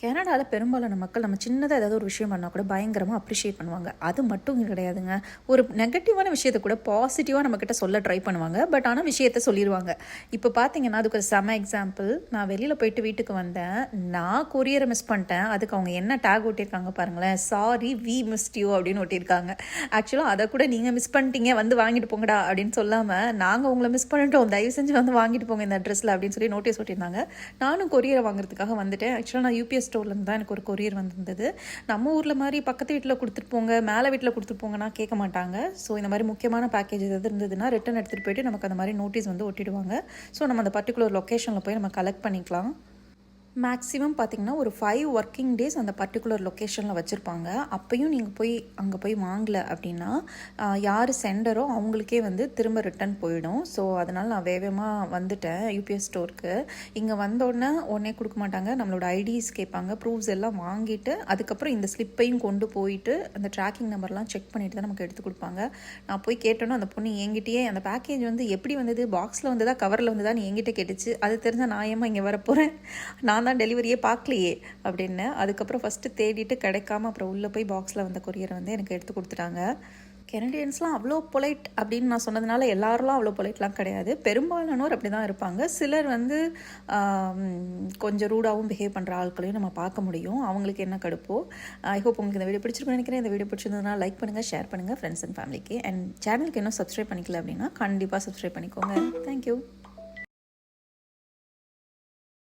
கனடாவில் பெரும்பாலான மக்கள் நம்ம சின்னதாக ஏதாவது ஒரு விஷயம் பண்ணால் கூட பயங்கரமாக அப்ரிஷியேட் பண்ணுவாங்க. அது மட்டும் கிடையாதுங்க. ஒரு நெகட்டிவான விஷயத்தை கூட பாசிட்டிவாக நம்மக்கிட்ட சொல்ல ட்ரை பண்ணுவாங்க. பட் ஆனால் விஷயத்த சொல்லிடுவாங்க. இப்போ பார்த்தீங்கன்னா அதுக்கு ஒரு செம எக்ஸாம்பிள். நான் வெளியில் போயிட்டு வீட்டுக்கு வந்தேன். நான் கொரியரை மிஸ் பண்ணிட்டேன். அதுக்கு அவங்க என்ன டேக் ஒட்டியிருக்காங்க பாருங்களேன். சாரி வி மிஸ்ட் யூ அப்படின்னு ஒட்டியிருக்காங்க. ஆக்சுவலாக அதை கூட நீங்கள் மிஸ் பண்ணிட்டீங்க வந்து வாங்கிட்டு போங்கடா அப்படின்னு சொல்லாமல் நாங்கள் உங்களை மிஸ் பண்ணிட்டோம், தயவு செஞ்சு வந்து வாங்கிட்டு போங்க இந்த அட்ரஸில் அப்படின்னு சொல்லி நோட்டீஸ் ஒட்டியிருந்தாங்க. நானும் கொரியரை வாங்குறதுக்காக வந்துட்டேன். ஆக்சுவலாக நான் யூபிஎஸ் ஸ்டோர்லேருந்து தான் எனக்கு ஒரு கொரியர் வந்திருந்தது. நம்ம ஊரில் மாதிரி பக்கத்து வீட்டில் கொடுத்துட்டு போங்க, மேலே வீட்டில் கொடுத்துட்டு போங்கன்னா கேட்க மாட்டாங்க. ஸோ இந்த மாதிரி முக்கியமான பேக்கேஜ் எது இருந்ததுன்னா ரிட்டன் எடுத்துகிட்டு போயிட்டு நமக்கு அந்த மாதிரி நோட்டீஸ் வந்து ஒட்டிடுவாங்க. ஸோ நம்ம அந்த பர்டிகுலர் லொக்கேஷனில் போய் நம்ம கலெக்ட் பண்ணிக்கலாம். மேக்ஸிமம் பார்த்திங்கன்னா ஒரு 5 ஒர்க்கிங் டேஸ் அந்த பர்டிகுலர் லொக்கேஷனில் வச்சுருப்பாங்க. அப்பையும் நீங்கள் போய் அங்கே போய் வாங்கலை அப்படின்னா யார் சென்டரோ அவங்களுக்கே வந்து திரும்ப ரிட்டன் போயிடும். ஸோ அதனால் நான் வேகமாக வந்துட்டேன் யூபிஎஸ் ஸ்டோருக்கு. இங்கே உடனே கொடுக்க மாட்டாங்க. நம்மளோட ஐடிஸ் கேட்பாங்க, ப்ரூஃப்ஸ் எல்லாம் வாங்கிட்டு அதுக்கப்புறம் இந்த ஸ்லிப்பையும் கொண்டு போயிட்டு அந்த ட்ராக்கிங் நம்பர்லாம் செக் பண்ணிவிட்டு தான் நமக்கு எடுத்து கொடுப்பாங்க. நான் போய் கேட்டோன்னா அந்த பொண்ணு என்கிட்டயே அந்த பேக்கேஜ் வந்து எப்படி வந்தது, பாக்ஸில் வந்ததா கவரில் வந்ததான்னு என்கிட்ட கேட்டுச்சு. அது தெரிஞ்சால் நான் ஏமா இங்கே வரப்போகிறேன், நான் தான் டெலிவரியே பார்க்கலையே அப்படின்னு. அதுக்கப்புறம் ஃபஸ்ட்டு தேடிட்டு கிடைக்காம அப்புறம் உள்ளே போய் பாக்ஸில் வந்த கொரியரை வந்து எனக்கு எடுத்து கொடுத்துட்டாங்க. கெனடியன்ஸ்லாம் அவ்வளோ பொலைட் அப்படின்னு நான் சொன்னதுனால எல்லாரெலாம் அவ்வளோ பொலைட்லாம் கிடையாது. பெரும்பாலானோர் அப்படி தான் இருப்பாங்க. சிலர் வந்து கொஞ்சம் ரூடாகவும் பிஹேவ் பண்ணுற ஆட்களையும் நம்ம பார்க்க முடியும். அவங்களுக்கு என்ன கடுப்போ. ஐ ஹோப் உங்களுக்கு இந்த வீடியோ பிடிச்சிருக்குன்னு நினைக்கிறேன். இந்த வீடியோ பிடிச்சிருந்ததுனா லைக் பண்ணுங்கள், ஷேர் பண்ணுங்கள் ஃப்ரெண்ட்ஸ் அண்ட் ஃபேமிலிக்கு. அண்ட் சேனலுக்கு இன்னும் சப்ஸ்கிரைப் பண்ணிக்கல அப்படின்னா கண்டிப்பாக சப்ஸ்கிரைப் பண்ணிக்கோங்க. தேங்க்யூ.